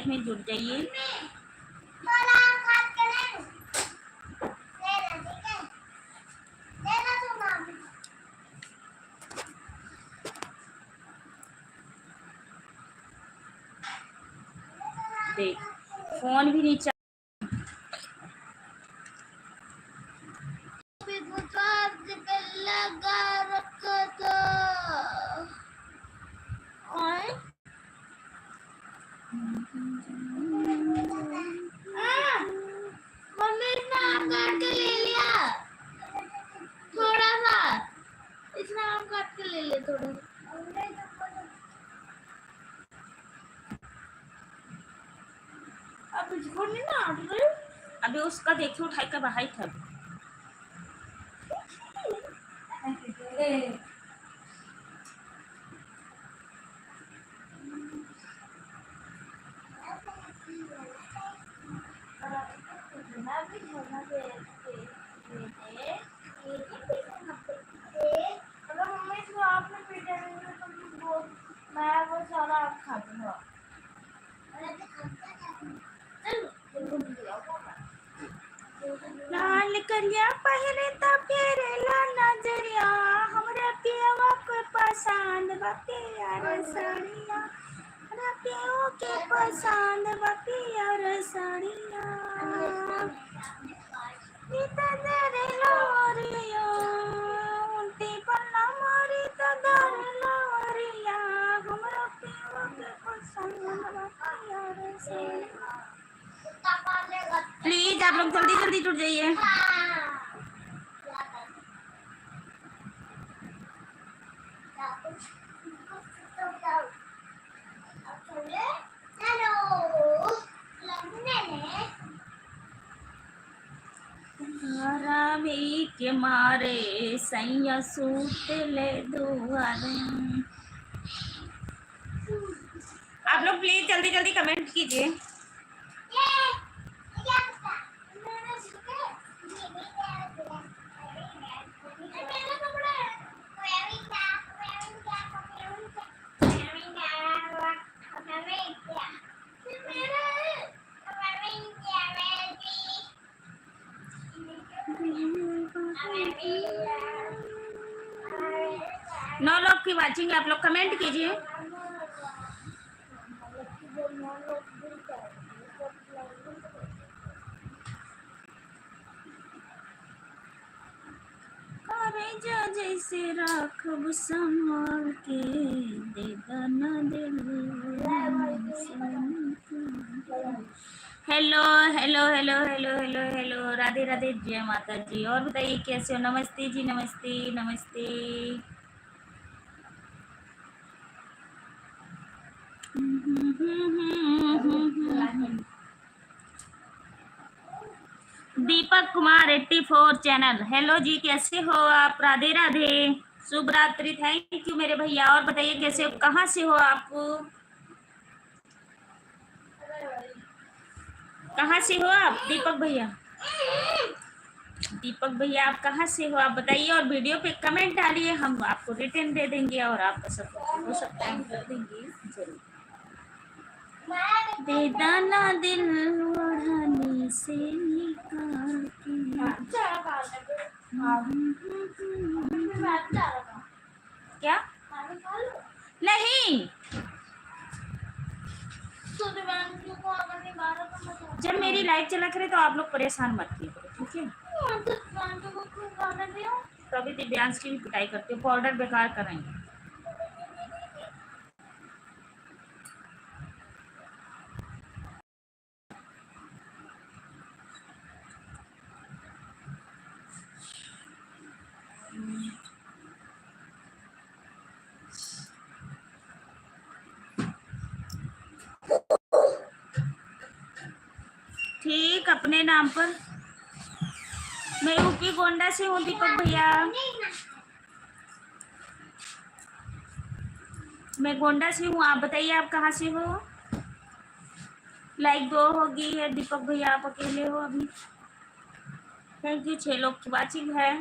Life में जुड़ जाइए। देख फोन भी नहीं चल लगा रखा था मम्मी ने आम काट के ले लिया थोड़ा सा, इसने आम काट के ले लिया थोड़ा। अब इसको नहीं ना अभी उसका देखिए उठाई का बहाई था। मैं वो सारा आप खा दूंगा। लाल करिया पहले तो फेरेला नजरिया हमरा पियवा के पसंद बा प्यार साड़िया हमरा पियो के पसंद बा प्यार साड़िया नीता दरे लोरिया उल्टी पन्ना मारी तो दरे लोरिया हमरा पियो के पसंद बा प्यार साड़िया। प्लीज आप लोग जल्दी जल्दी जुड़ जाइए। रवि के मारे सैया सूत ले दुआरे। आप लोग प्लीज जल्दी जल्दी कमेंट कीजिए। नौ लोग की वाचिंग, आप लोग कमेंट कीजिए। जैसे राखब संभाल के दे दाना दिल। Hello hello hello hello hello hello, Radhe Radhe, जय माता जी। और बताइए कैसे हो? नमस्ते जी, नमस्ते नमस्ते। दीपक कुमार 84 चैनल, हेलो जी, कैसे हो आप? राधे राधे, शुभ रात्रि, थैंक यू मेरे भैया। और बताइए कैसे हो, कहाँ से हो आप? कहाँ से हो आप दीपक भैया? दीपक भैया आप कहाँ से हो आप बताइए, और वीडियो पे कमेंट डालिए, हम आपको रिटर्न दे देंगे और आपका सब हो सकता है कर देंगे जरूर। दे दाना दिल ओढ़ने से निकाल के। क्या नहीं, जब मेरी लाइव चला करे तो आप लोग परेशान मत कीजिए, ठीक है? तो अभी दिव्यांश की भी पिटाई करती हूँ, पाउडर बेकार कराएंगे। ठीक, अपने नाम पर। मैं यूपी गोंडा से हूँ दीपक भैया, मैं गोंडा से हूँ। आप बताइए आप कहाँ से हो? लाइक 2 हो गई है दीपक भैया, आप अकेले हो अभी। थैंक यू, 6 लोग की वाचिंग है।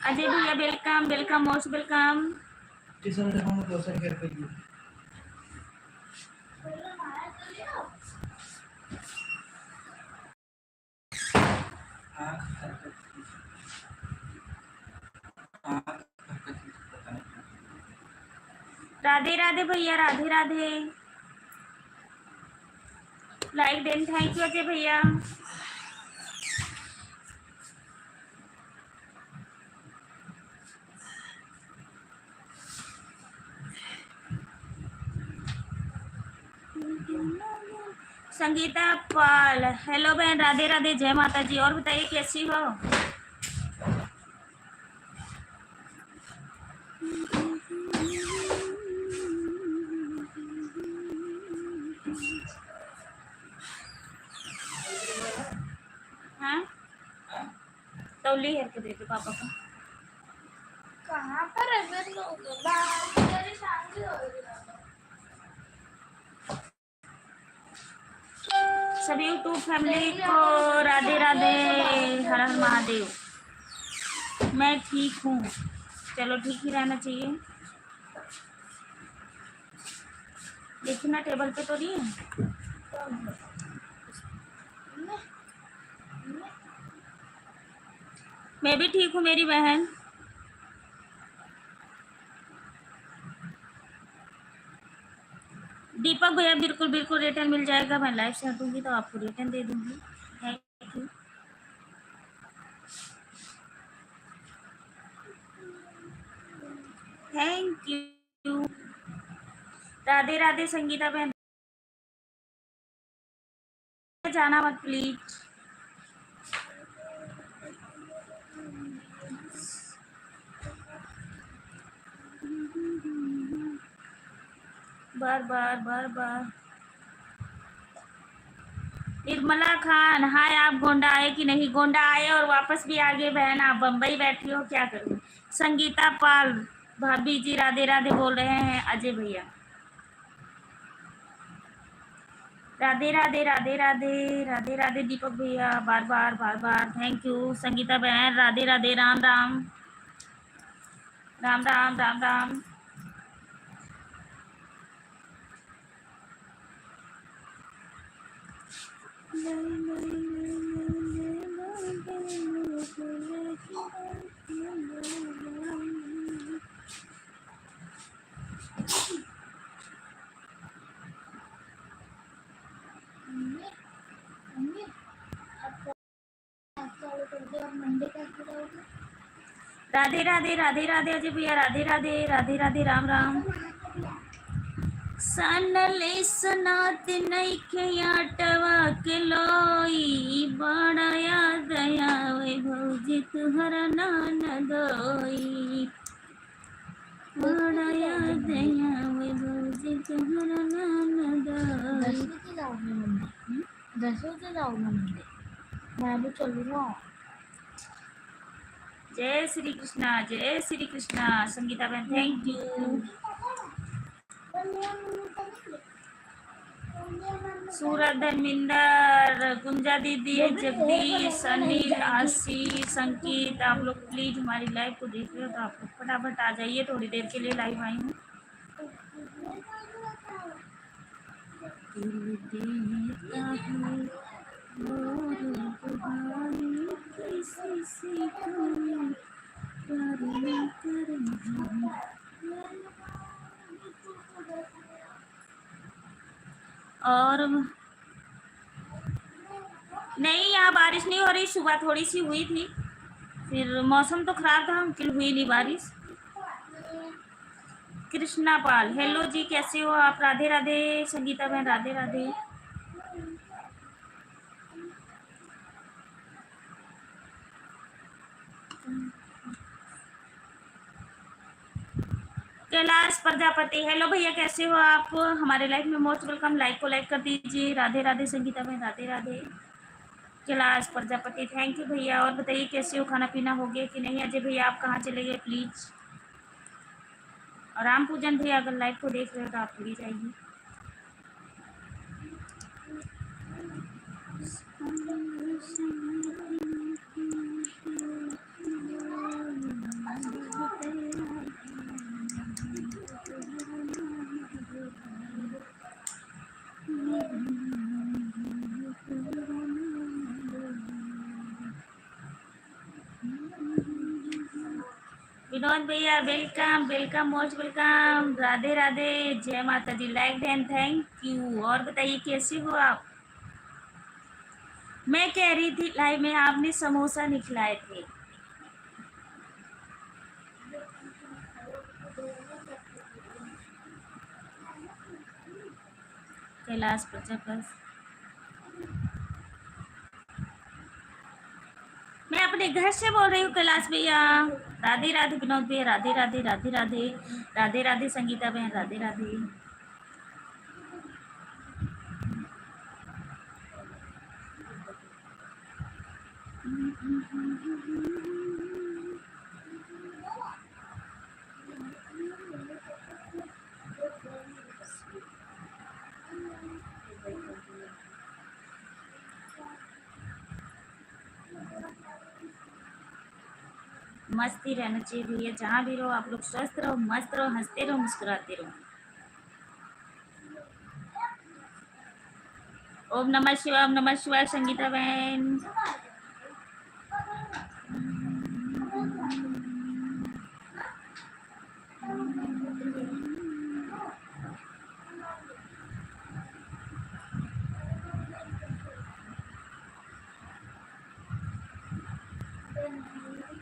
अजय भैया welcome welcome most welcome. Teacher देखो दोसर घर पे गई आँख हरकत की आँख हरकत की पता नहीं। राधे राधे भैया Radhe Radhe. Like then thank you Ajay भैया। संगीता पाल हेलो बहन राधे राधे जय माता जी। और बताइए कैसी हो? हाँ तौली है के दे दो पापा को। कहाँ पर है मेरे लोग बाहर तेरी शादी हो रही है। सभी यूट्यूब फैमिली को राधे राधे हर हर महादेव। मैं ठीक हूँ। चलो ठीक ही रहना चाहिए। देखिए ना टेबल पे तो नहीं है। मैं भी ठीक हूँ मेरी बहन। दीपक भैया बिल्कुल बिल्कुल रिटर्न मिल जाएगा। मैं लाइव से हटूंगी तो आपको रिटर्न दे दूंगी। Thank you. Thank you. Radhe Radhe Sangeeta बहन जाना मत प्लीज। बार बार बार बार। निर्मला खान हाय आप गोंडा आए कि नहीं? गोंडा आए और वापस भी आ गए बहन। आप बम्बई बैठी हो क्या करूं? संगीता पाल भाभी जी राधे राधे बोल रहे हैं अजय भैया। राधे राधे राधे राधे राधे राधे दीपक भैया बार बार थैंक यू। संगीता बहन राधे राधे राम राम राम राम राम राम। राधे राधे राधे राधे अजय भैया राधे राधे राधे राधे राम राम। सनले सनात नइखे आटवा के लोई बड़ा याद आवे भौजी तुहरा नान दोई। बड़ा याद आवे भौजी तुहरा नान दोई। 10 बजे जाओ ना मंदिर। मैं भी चलूँगा। जय श्री कृष्णा संगीता बहन थैंक यू। सूरज धर्मिंदर गुंजा दीदी जगदीश अनिल आशीष संकीत आप लोग प्लीज हमारी लाइव को देख रहे हो तो आप लोग फटाफट आ जाइए। थोड़ी देर के लिए लाइव आई हूँ। दिल देता है और कहानी किसी से कोई प्यार न करना। और नहीं यहाँ बारिश नहीं हो रही। सुबह थोड़ी सी हुई थी फिर मौसम तो खराब था फिर हुई नहीं बारिश। कृष्णा पाल हेलो जी कैसे हो आप? राधे राधे संगीता बहन राधे राधे। कैलाश प्रजापति हेलो भैया कैसे हो आप? हमारे लाइफ में मोस्ट वेलकम। लाइक को लाइक कर दीजिए। राधे राधे संगीता बहन राधे राधे। कैलाश प्रजापति थैंक यू भैया। और बताइए कैसे हो? खाना पीना हो गया कि नहीं? अजय भैया आप कहाँ चले गए प्लीज? और राम पूजन भैया अगर लाइव को देख रहे हो तो आप प्लीज आइए। विनोद भैया welcome welcome most welcome. Radhe Radhe, जय माता दी। Like and thank you. और बताइए कैसे हो आप? मैं कह रही थी लाइव में आपने समोसा नहीं खिलाए थे। कैलाश प्रजापति, मैं अपने घर से बोल रही हूँ कैलाश भैया। राधे राधे विनोद भैया, राधे राधे राधे राधे राधे राधे संगीता बहन, राधे राधे। मस्ती रहना चाहिए भैया, जहाँ भी रहो आप लोग स्वस्थ रहो, मस्त रहो, हंसते रहो, मुस्कुराते रहो। ओम नमः शिवाय, ओम नमः शिवाय संगीता बहन।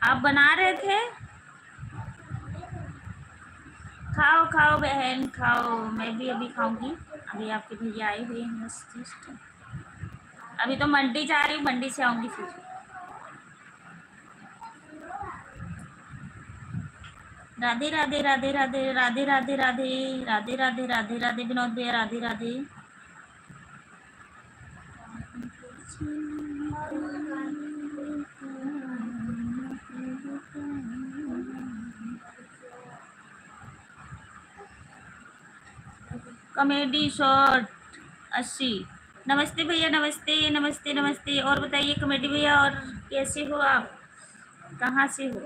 आप बना रहे थे? खाओ खाओ बहन खाओ, मैं भी अभी खाऊंगी। अभी आपके भैया आए हुए हैं जस्ट। अभी तो मंडी जा रही हूँ, मंडी से आऊंगी फिर। राधे राधे राधे राधे राधे राधे राधे राधे राधे राधे राधे विनोद भैया, राधे राधे। Comedy short 80। नमस्ते भैया, नमस्ते नमस्ते नमस्ते। और बताइए कॉमेडी भैया, और कैसे हो आप? कहाँ से हो?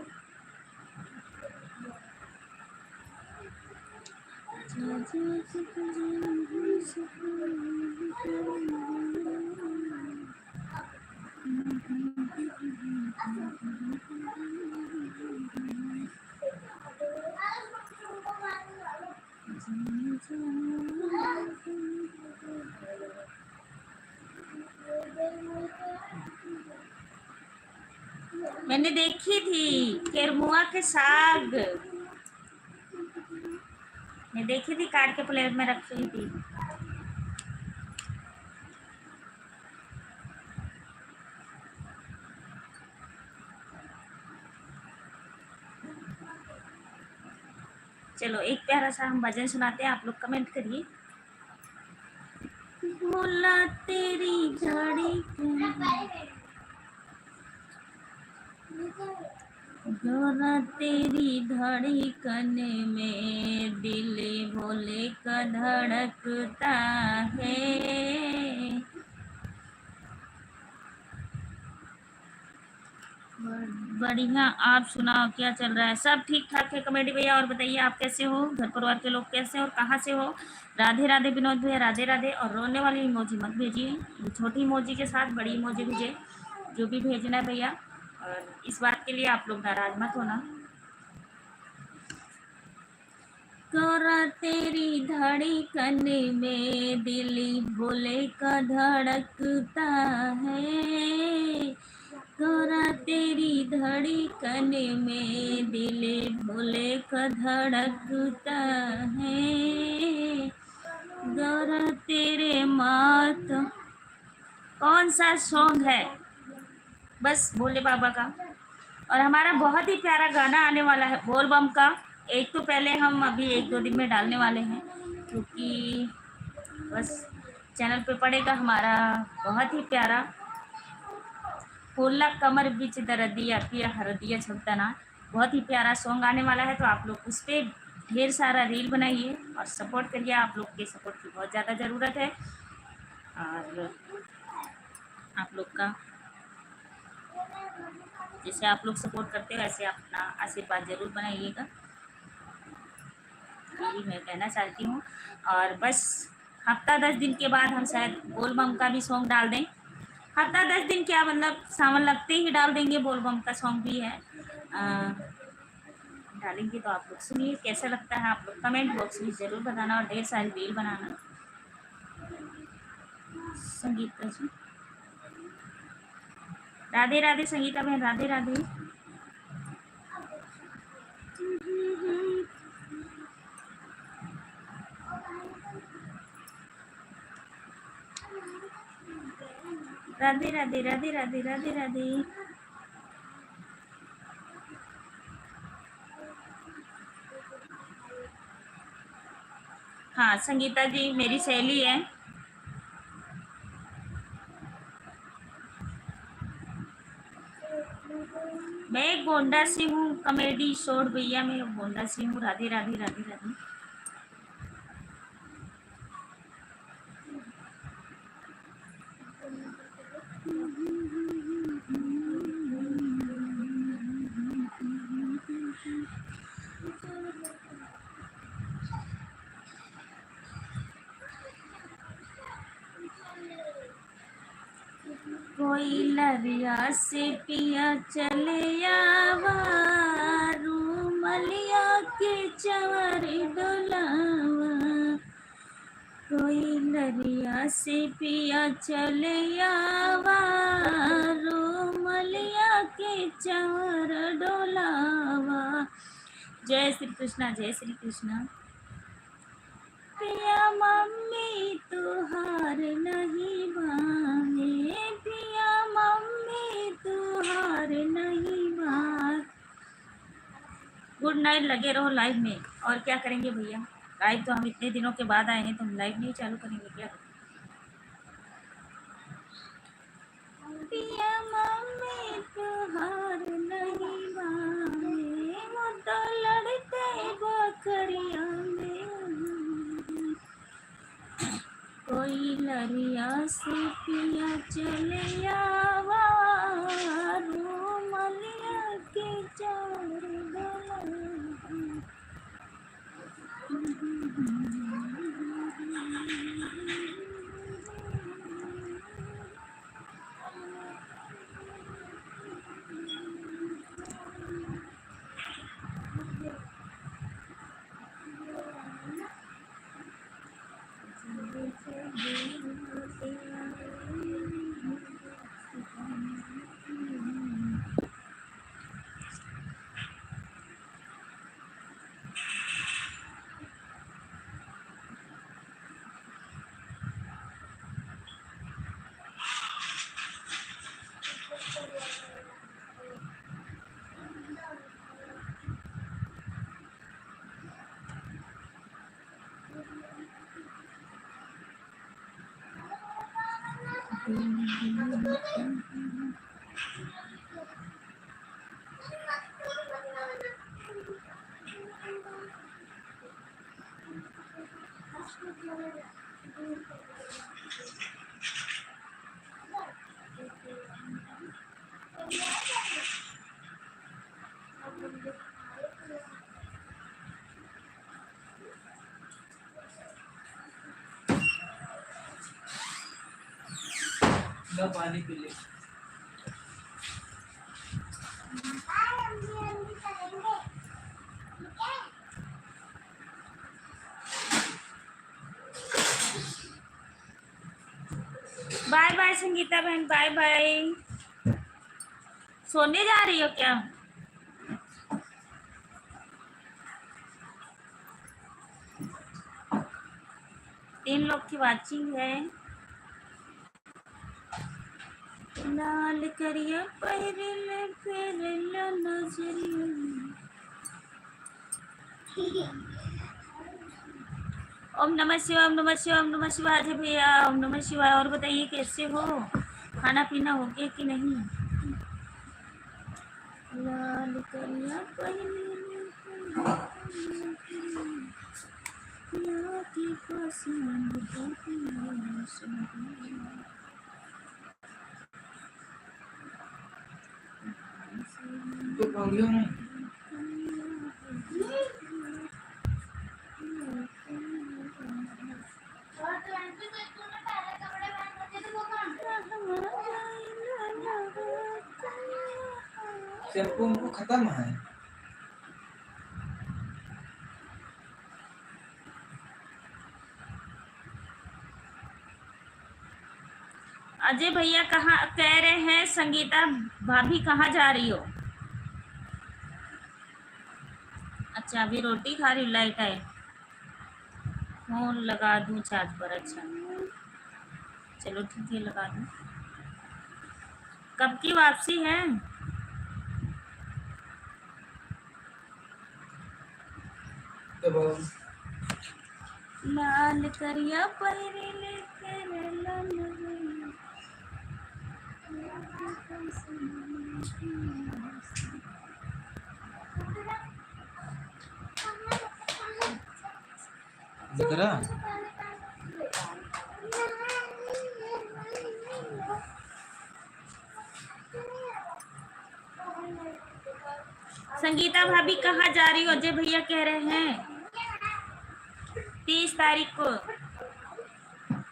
मैंने देखी थी केरमुआ के साग, मैं देखी थी, काट के प्लेट में रखी थी। चलो एक प्यारा सा हम भजन सुनाते हैं, आप लोग कमेंट करिए। भोला तेरी धड़कन, भोला तेरी धड़कन में दिल भोले का धड़कता है। बढ़िया, आप सुनाओ क्या चल रहा है? सब ठीक ठाक है कमेटी भैया। और बताइए आप कैसे हो, घर परिवार के लोग कैसे हैं और कहाँ से हो? राधे राधे विनोद भैया, राधे राधे। और रोने वाली इमोजी मत भेजिए, छोटी इमोजी के साथ बड़ी इमोजी भेजिए, जो भी भेजना है भैया। और इस बात के लिए आप लोग नाराज मत होना। कोरा तेरी धड़कन में दिल भोले का धड़कता है, कोरा तेरी धड़कन में दिल भोले का धड़कता है। गौरा तेरे मात, कौन सा सॉन्ग है? बस भोले बाबा का। और हमारा बहुत ही प्यारा गाना आने वाला है बोल बम का। एक तो पहले हम अभी 1-2 दिन में डालने वाले हैं, क्योंकि बस चैनल पे पड़ेगा हमारा बहुत ही प्यारा फूला कमर बीच दरदिया पिया हरदिया छुटना। बहुत ही प्यारा सॉन्ग आने वाला है, तो आप लोग उस पर ढेर सारा रील बनाइए और सपोर्ट करिए। आप लोग के सपोर्ट की बहुत ज़्यादा ज़रूरत है, और आप लोग का जैसे आप लोग सपोर्ट करते हो वैसे अपना आशीर्वाद जरूर बनाइएगा, यही मैं कहना चाहती हूँ। और बस हफ्ता 10 दिन के बाद हम शायद बोल बम का भी सॉन्ग डाल दें। हफ्ता 10 दिन क्या, मतलब सावन लगते ही डाल देंगे, बोल बम का सॉन्ग भी है। डालेंगे तो आप लोग सुनिए कैसा लगता है। आप लोग कमेंट बॉक्स में ज़रूर बताना और ढेर सारी रील बनाना। संगीता जी राधे राधे, संगीता बहन राधे राधे। राधे राधे राधे राधे राधे राधे। हाँ संगीता जी मेरी सहेली है। मैं एक गोंडा से हूँ, कॉमेडी शोर भैया मैं गोंडा से हूँ। राधे राधे राधे राधे। कोई लरिया से पिया चले आवा, रूमलिया के चवर डोलावा। कोई लरिया से पिया चले आवा, रूमलिया के चवर डोलावा। जय श्री कृष्णा, जय श्री कृष्णा। पिया मम्मी तुहार नहीं भावे, पिया मम्मी तुहार नहीं भावे। गुड नाइट, लगे रहो लाइव में। और क्या करेंगे भैया, लाइव तो हम इतने दिनों के बाद आए हैं तो हम लाइव नहीं चालू करेंगे क्या? पिया मम्मी तुहार नहीं भावे, वो तो लड़ते बकरिया में। कोई लरिया से पिया चले आवा, रूमलिया के चार डोला। लो पानी पी ले। बाय बाय संगीता बहन, बाय बाय। सोने जा रही हो क्या? तीन लोग की वाचिंग है। लाल करिया पहिरले फेरला नजरिया। ओम नमः शिवाय, ओम नमः शिवाय, ओम नमः शिवाय। अजय भैया ओम नमः शिवाय। और बताइए कैसे हो, खाना पीना हो गया कि नहीं? लाल करिया पहिरले की पसंद तो बोलियो नहीं। शैम्पू उनको खत्म है। अजय भैया कहाँ कह रहे हैं संगीता भाभी कहाँ जा रही हो? अच्छा अभी रोटी खा रही हूँ, लाइट आए फोन लगा दूँ चार्ज पर। अच्छा चलो ठीक है लगा दूँ। कब की वापसी है? लाल करिया पहिरे लेके जरा संगीता भाभी कहाँ जा रही हो? अजय भैया कह रहे हैं 30 तारीख को।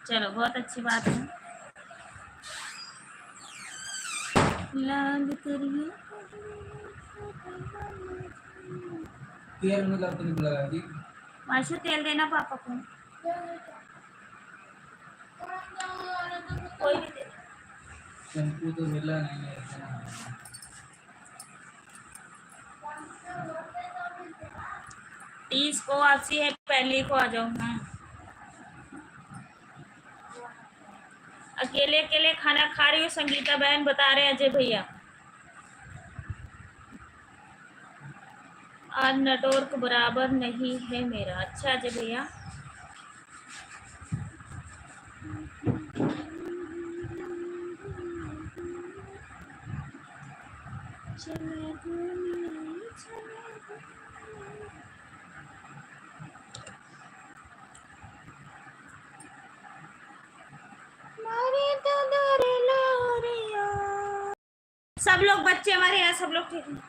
चलो बहुत अच्छी बात है। लाल करिए तेल में लगा तो लगा दी। माशू तेल देना पापा को। कोई भी दे। शैम्पू तो मिला नहीं है। 30 को वापसी है, पहले को आ जाओ। हाँ अकेले अकेले खाना खा रही हो संगीता बहन, बता रहे हैं अजय भैया। आज नेटवर्क बराबर नहीं है मेरा। अच्छा अजय भैया सब लोग बच्चे हमारे यहाँ सब लोग ठीक हैं।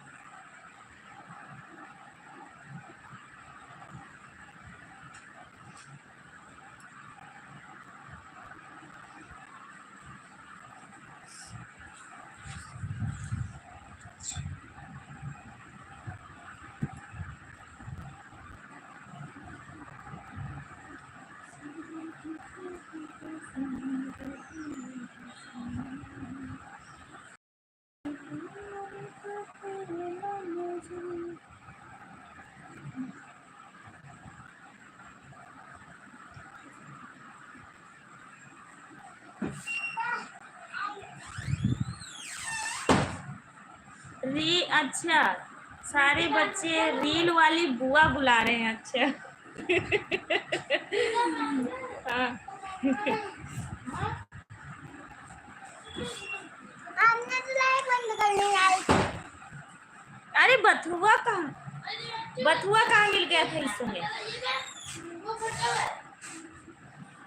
अच्छा सारे बच्चे रील वाली बुआ बुला रहे हैं। अच्छा हाँ हमने तो लाइट बंद कर दी यार। अरे बथुआ कहाँ मिल गया था इस समय?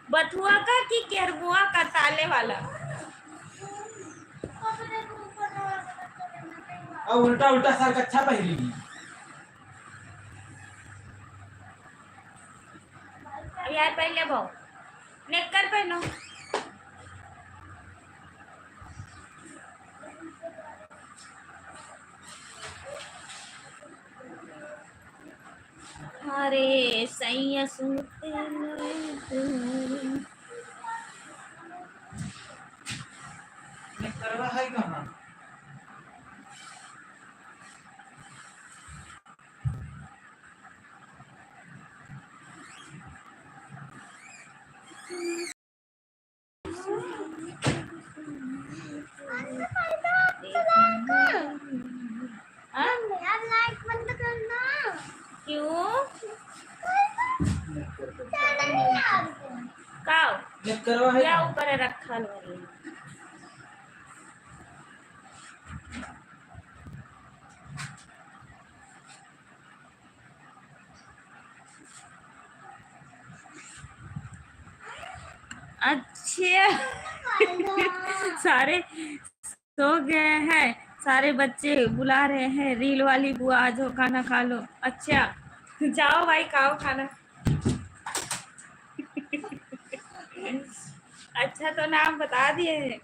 बथुआ का कि केरबुआ का ताले वाला? अब उल्टा उल्टा सर कच्छा पहनेगी। यार पहले बहु नेकर पहनो। अरे सैया सुनते करवा है कहाँ? लाइट बंद करना। क्यों? करवा है क्या ऊपर है रखा लो। अच्छा सारे सो गए हैं, सारे बच्चे बुला रहे हैं रील वाली बुआ आ जाओ खाना खा लो। अच्छा जाओ भाई खाओ खाना। अच्छा तो नाम बता दिए हैं।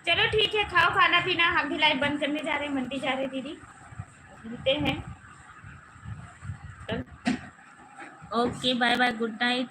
चलो ठीक है खाओ खाना पीना, हम भी लाइट बंद करने जा रहे हैं। मंडी जा रहे दीदी, मिलते हैं। Okay, bye bye, good night.